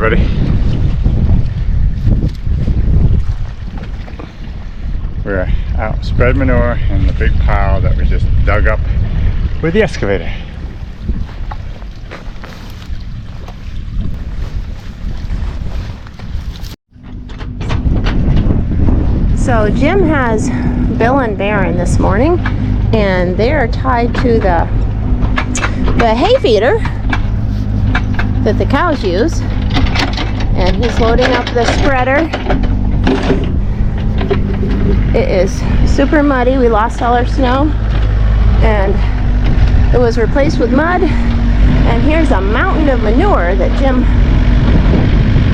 everybody. We're out spreading manure in the big pile that we just dug up with the excavator. So Jim has Bill and Baron this morning, and they are tied to the hay feeder that the cows use, and he's loading up the spreader. It is super muddy. We lost all our snow and it was replaced with mud, and here's a mountain of manure that Jim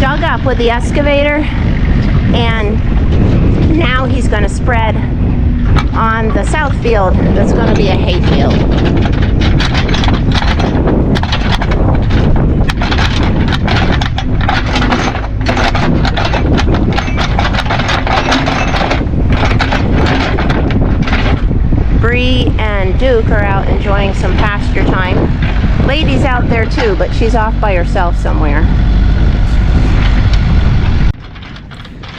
dug up with the excavator, and now he's going to spread on the south field. That's going to be a hay field. Bree and Duke are out enjoying some pasture time. Lady's out there too, but she's off by herself somewhere.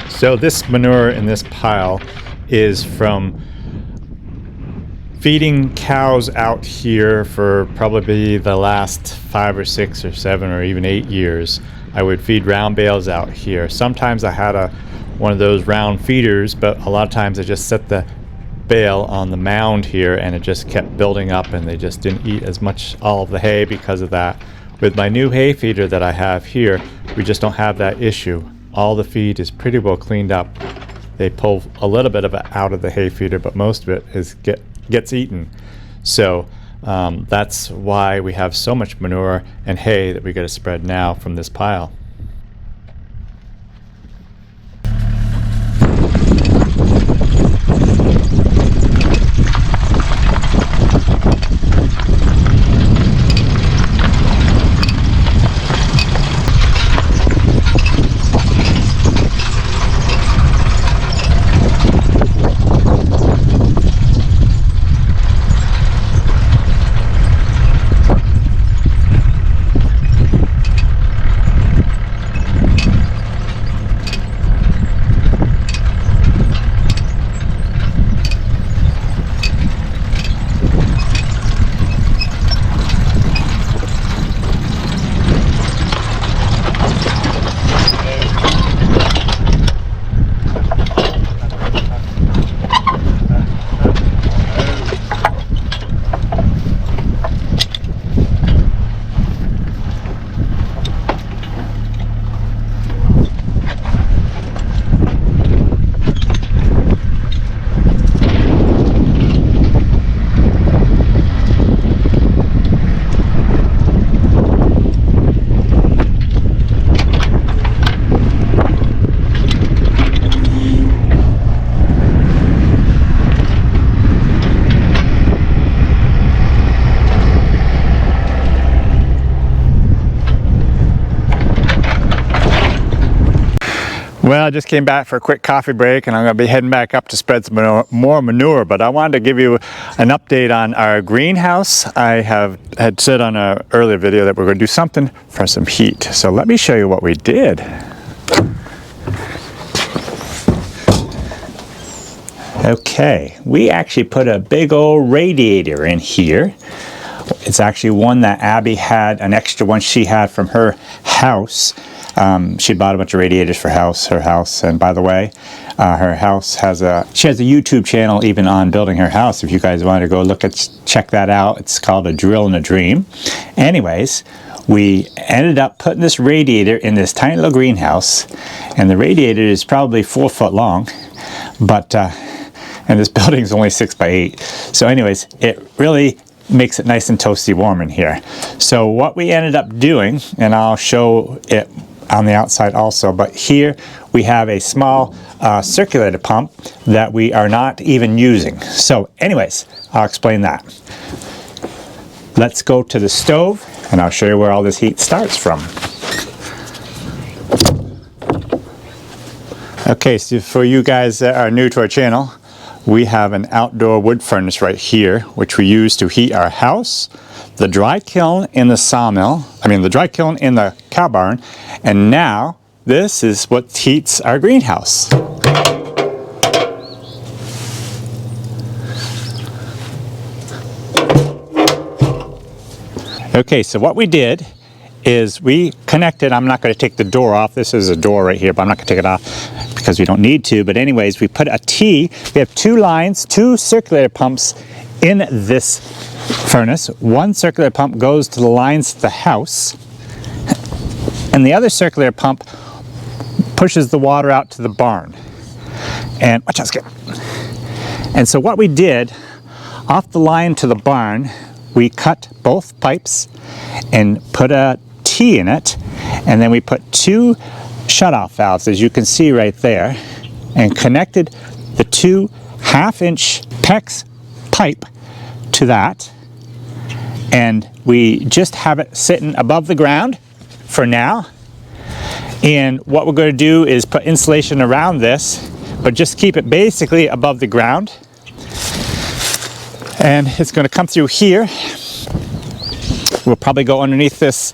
So this manure in this pile is from feeding cows out here for probably the last 5 or 6 or 7 or even 8 years. I would feed round bales out here. Sometimes I had one of those round feeders, but a lot of times I just set the bale on the mound here and it just kept building up, and they just didn't eat as much all of the hay because of that. With my new hay feeder that I have here, we just don't have that issue. All the feed is pretty well cleaned up. They pull a little bit of it out of the hay feeder, but most of it gets eaten. So that's why we have so much manure and hay that we got to spread now from this pile. Well, I just came back for a quick coffee break, and I'm going to be heading back up to spread some more manure, but I wanted to give you an update on our greenhouse. I had said on an earlier video that we're going to do something for some heat. So let me show you what we did. Okay, we actually put a big old radiator in here. It's actually one that Abby had, an extra one she had from her house. She bought a bunch of radiators for her house, and by the way, her house she has a YouTube channel even on building her house. If you guys want to go check that out, it's called A Drill and a Dream. Anyways, we ended up putting this radiator in this tiny little greenhouse, and the radiator is probably 4 foot long, but and this building is only 6 by 8. So anyways, it really makes it nice and toasty warm in here. So what we ended up doing, and I'll show it on the outside also, but here we have a small circulator pump that we are not even using. So anyways, I'll explain that. Let's go to the stove and I'll show you where all this heat starts from. Okay, so for you guys that are new to our channel, we have an outdoor wood furnace right here, which we use to heat our house, the dry kiln in the sawmill, the dry kiln in the cow barn, and now this is what heats our greenhouse. Okay, so what we did is we connected, I'm not going to take the door off, this is a door right here, but I'm not going to take it off because we don't need to, but anyways, we put a T, we have two lines, two circulator pumps in this furnace. One circulator pump goes to the lines to the house, and the other circulator pump pushes the water out to the barn. And watch out, Skip. And so what we did, off the line to the barn, we cut both pipes and put a T in it, and then we put two shutoff valves, as you can see right there, and connected the two 1/2-inch PEX pipe to that, and we just have it sitting above the ground for now. And what we're going to do is put insulation around this, but just keep it basically above the ground. And it's going to come through here. We'll probably go underneath this,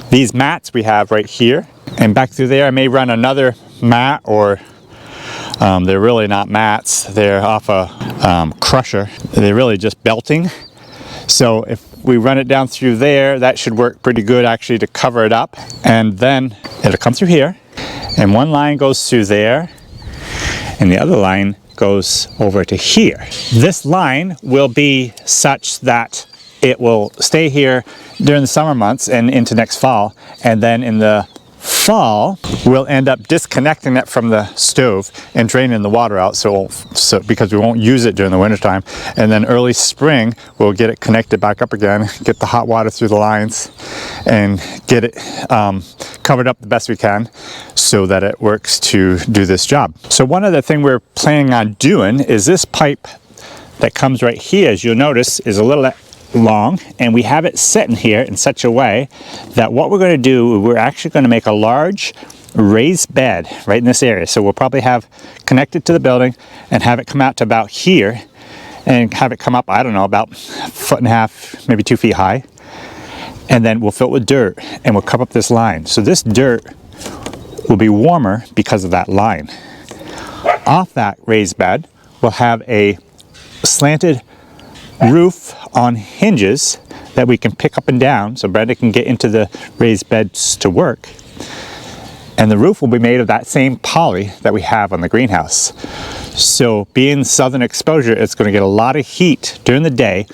these mats we have right here, and back through there I may run another mat, or they're really not mats, they're off a crusher. They're really just belting. So if we run it down through there, that should work pretty good actually to cover it up. And then it'll come through here, and one line goes through there, and the other line goes over to here. This line will be such that it will stay here during the summer months and into next fall, and then in the fall we'll end up disconnecting it from the stove and draining the water out, so because we won't use it during the winter time, and then early spring we'll get it connected back up again, get the hot water through the lines, and get it covered up the best we can so that it works to do this job. So one other thing we're planning on doing is this pipe that comes right here, as you'll notice, is a little long, and we have it sitting here in such a way that what we're going to do, we're actually going to make a large raised bed right in this area. So we'll probably have connected to the building and have it come out to about here, and have it come up, I don't know, about 1.5 feet, maybe 2 feet high, and then we'll fill it with dirt and we'll cover up this line. So this dirt will be warmer because of that line. Off that raised bed we'll have a slanted roof on hinges that we can pick up and down so Brenda can get into the raised beds to work. And the roof will be made of that same poly that we have on the greenhouse. So being southern exposure, it's going to get a lot of heat during the day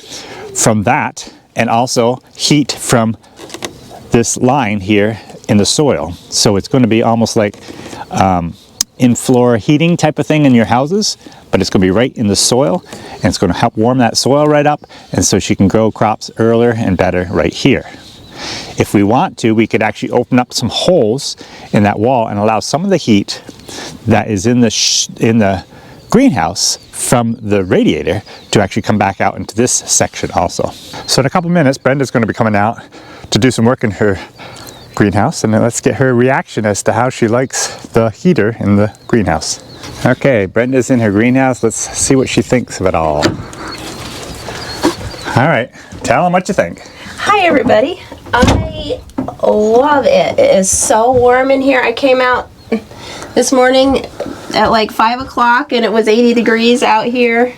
from that, and also heat from this line here in the soil. So it's going to be almost like in-floor heating type of thing in your houses, but it's going to be right in the soil, and it's going to help warm that soil right up, and so she can grow crops earlier and better right here. If we want to, we could actually open up some holes in that wall and allow some of the heat that is in the greenhouse from the radiator to actually come back out into this section also. So in a couple minutes, Brenda's going to be coming out to do some work in her greenhouse, and then let's get her reaction as to how she likes the heater in the greenhouse. Okay, Brenda's in her greenhouse. Let's see what she thinks of it all. All right, tell them what you think. Hi everybody. I love it. It is so warm in here. I came out this morning at like 5 o'clock and it was 80 degrees out here.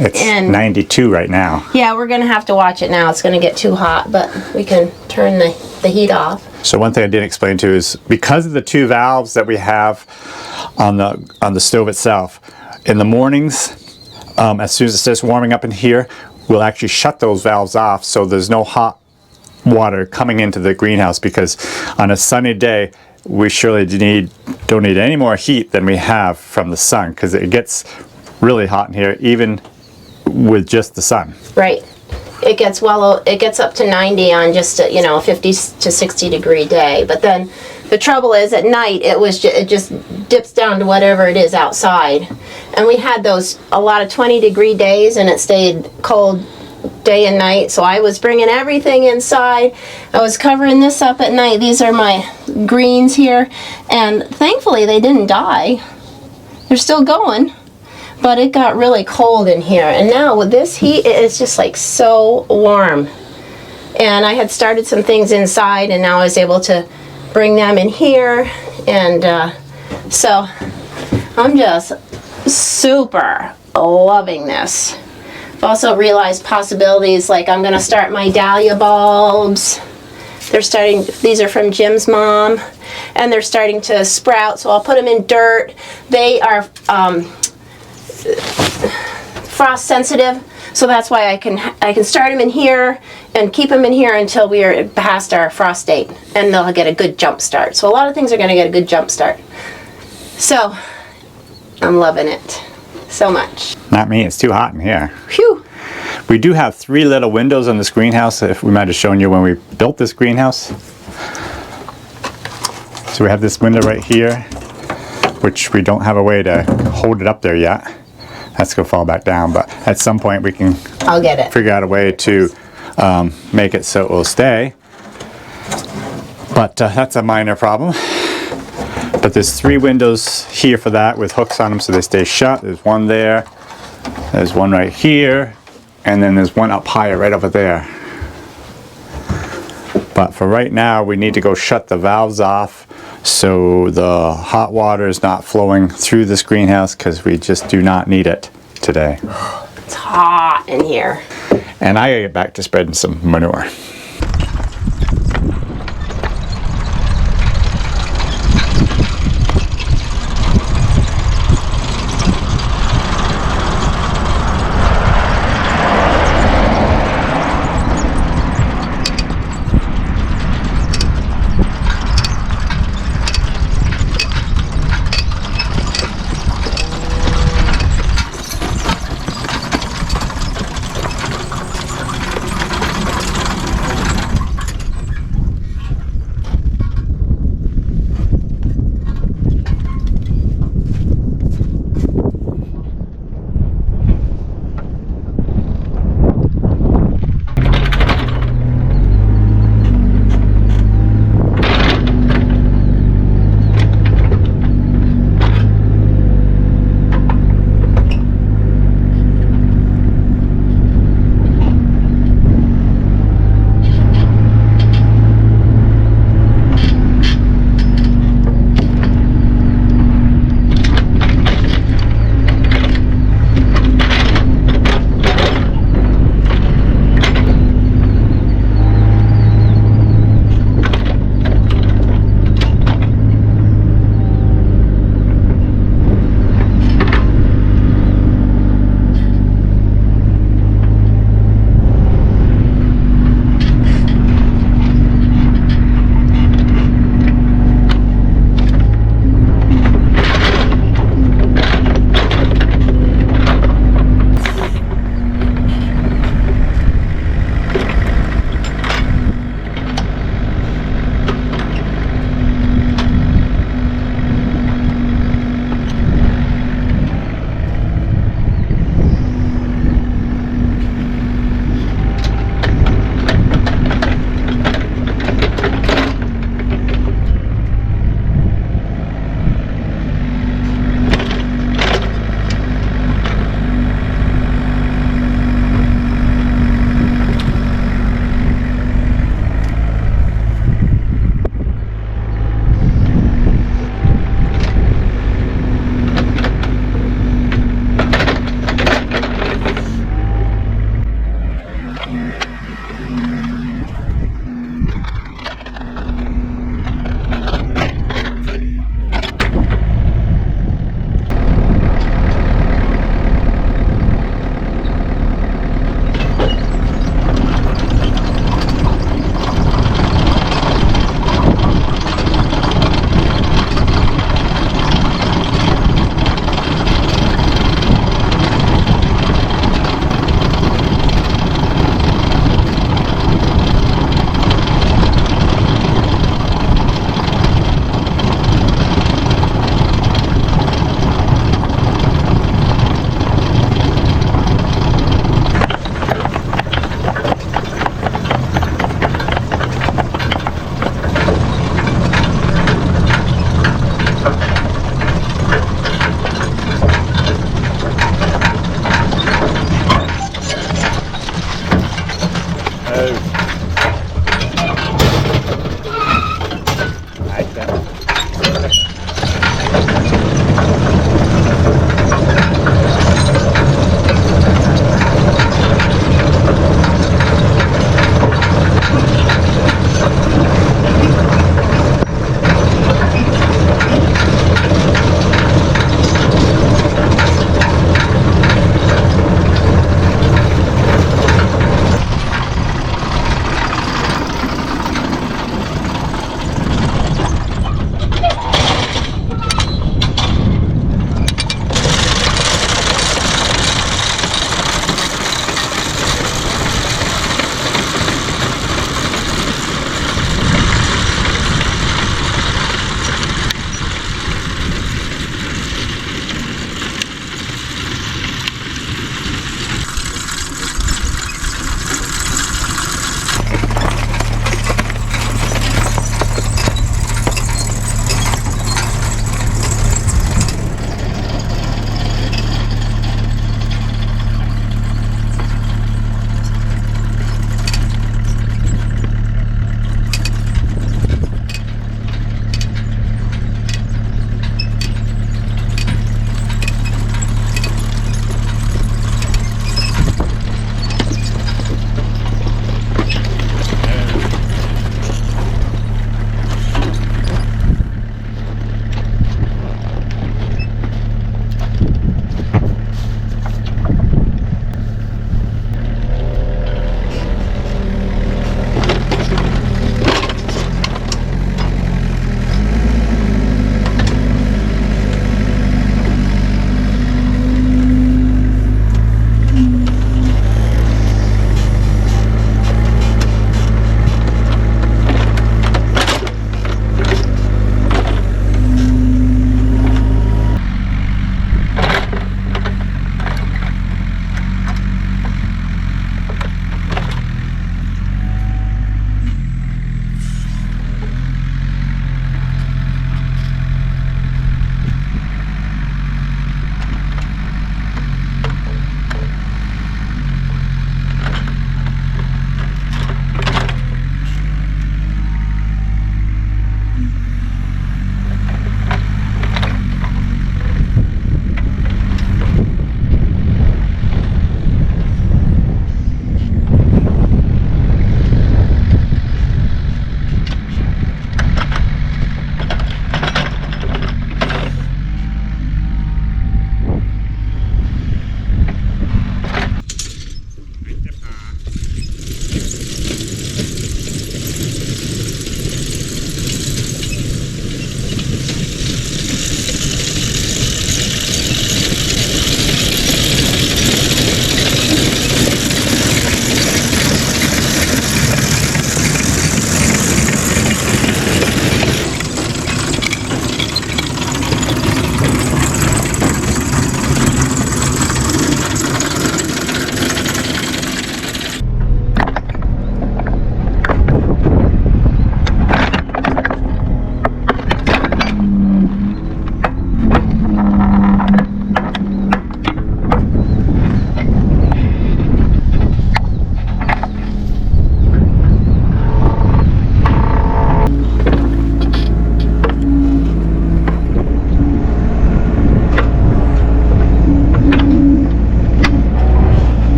It's 92 right now. Yeah, we're going to have to watch it now. It's going to get too hot, but we can turn the heat off. So one thing I didn't explain to is because of the two valves that we have on the stove itself, in the mornings, as soon as it starts warming up in here, we'll actually shut those valves off so there's no hot water coming into the greenhouse, because on a sunny day we surely don't need any more heat than we have from the sun, because it gets really hot in here even with just the sun. Right. It gets up to 90 on just a 50 to 60 degree day, but then the trouble is at night it just dips down to whatever it is outside, and we had a lot of 20 degree days and it stayed cold day and night. So I was bringing everything inside. I was covering this up at night. These are my greens here, and thankfully they didn't die. They're still going. but it got really cold in here. And now with this heat, it is just like so warm. And I had started some things inside, and now I was able to bring them in here. And so I'm just super loving this. I've also realized possibilities, like I'm gonna start my dahlia bulbs. They're starting, these are from Jim's mom, and they're starting to sprout, so I'll put them in dirt. They are frost sensitive, so that's why I can start them in here and keep them in here until we are past our frost date, and they'll get a good jump start. So a lot of things are going to get a good jump start. So I'm loving it so much. Not me, it's too hot in here. Phew. We do have 3 little windows on this greenhouse, if we might have shown you when we built this greenhouse. So we have this window right here, which we don't have a way to hold it up there yet. That's gonna fall back down, but at some point we can I'll get it. figure out a way to make it so it will stay. But that's a minor problem. But there's 3 windows here for that with hooks on them so they stay shut. There's one there, there's one right here, and then there's one up higher right over there. But for right now, we need to go shut the valves off so the hot water is not flowing through this greenhouse, because we just do not need it today. It's hot in here. And I gotta get back to spreading some manure.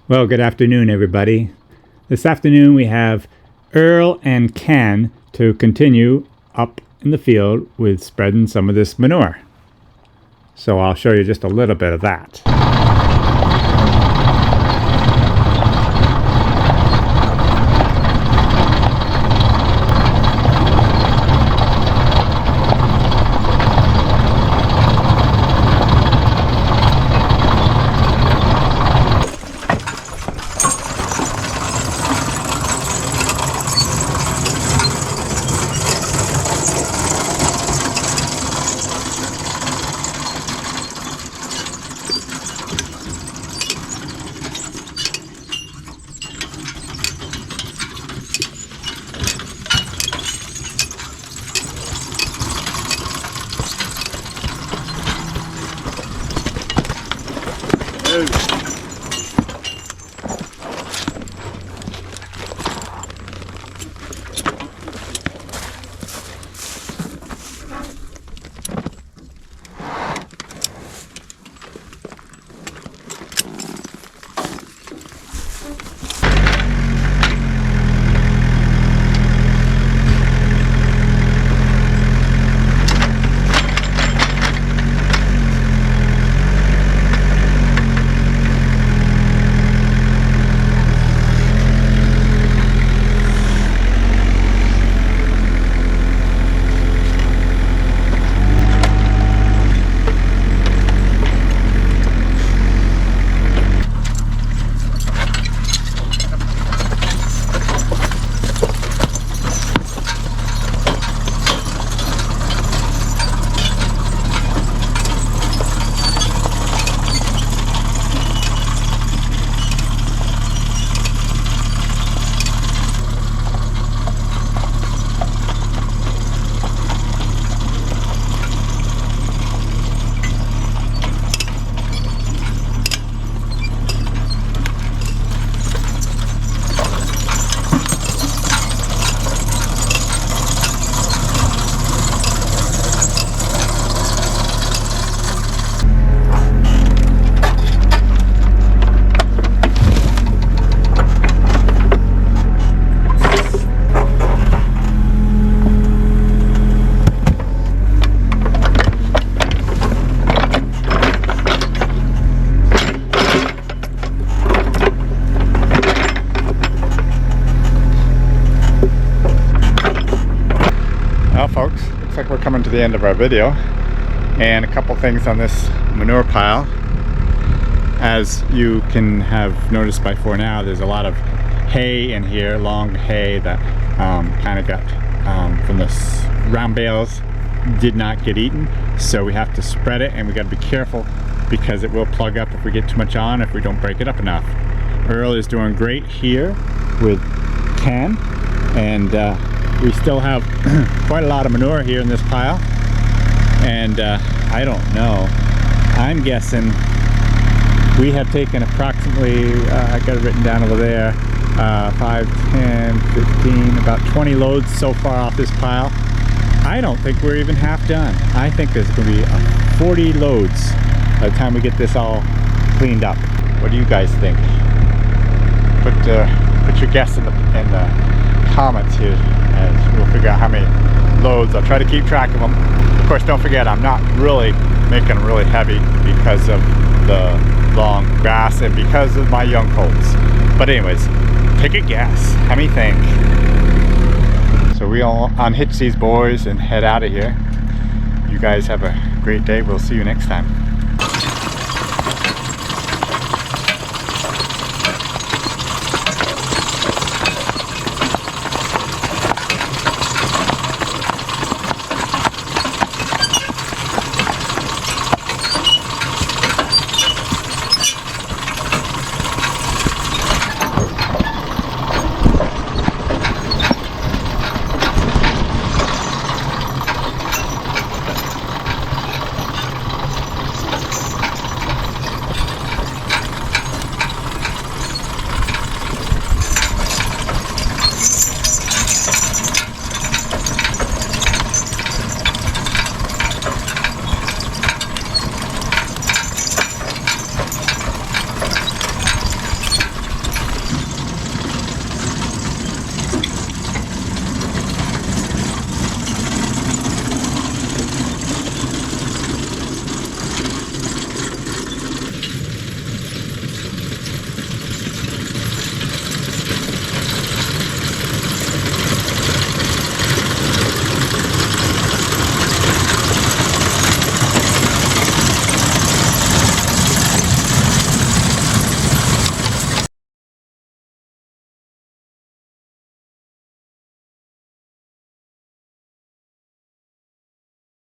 Well, good afternoon, everybody. This afternoon we have Earl and Ken to continue up in the field with spreading some of this manure. So I'll show you just a little bit of that. Well, folks, looks like we're coming to the end of our video, and a couple things on this manure pile. As you can have noticed by now, there's a lot of hay in here, long hay that kind of got from the round bales, did not get eaten, so we have to spread it, and we got to be careful because it will plug up if we get too much on, if we don't break it up enough. Earl is doing great here with Ken, and we still have quite a lot of manure here in this pile, and I don't know, I'm guessing we have taken approximately, I got it written down over there, 5, 10, 15, about 20 loads so far off this pile. I don't think we're even half done. I think there's going to be 40 loads by the time we get this all cleaned up. What do you guys think? Put your guess in the comments here, and we'll figure out how many loads. I'll try to keep track of them. Of course, don't forget, I'm not really making them really heavy because of the long grass and because of my young colts. But anyways, take a guess. How many think? So we'll unhitch these boys and head out of here. You guys have a great day. We'll see you next time.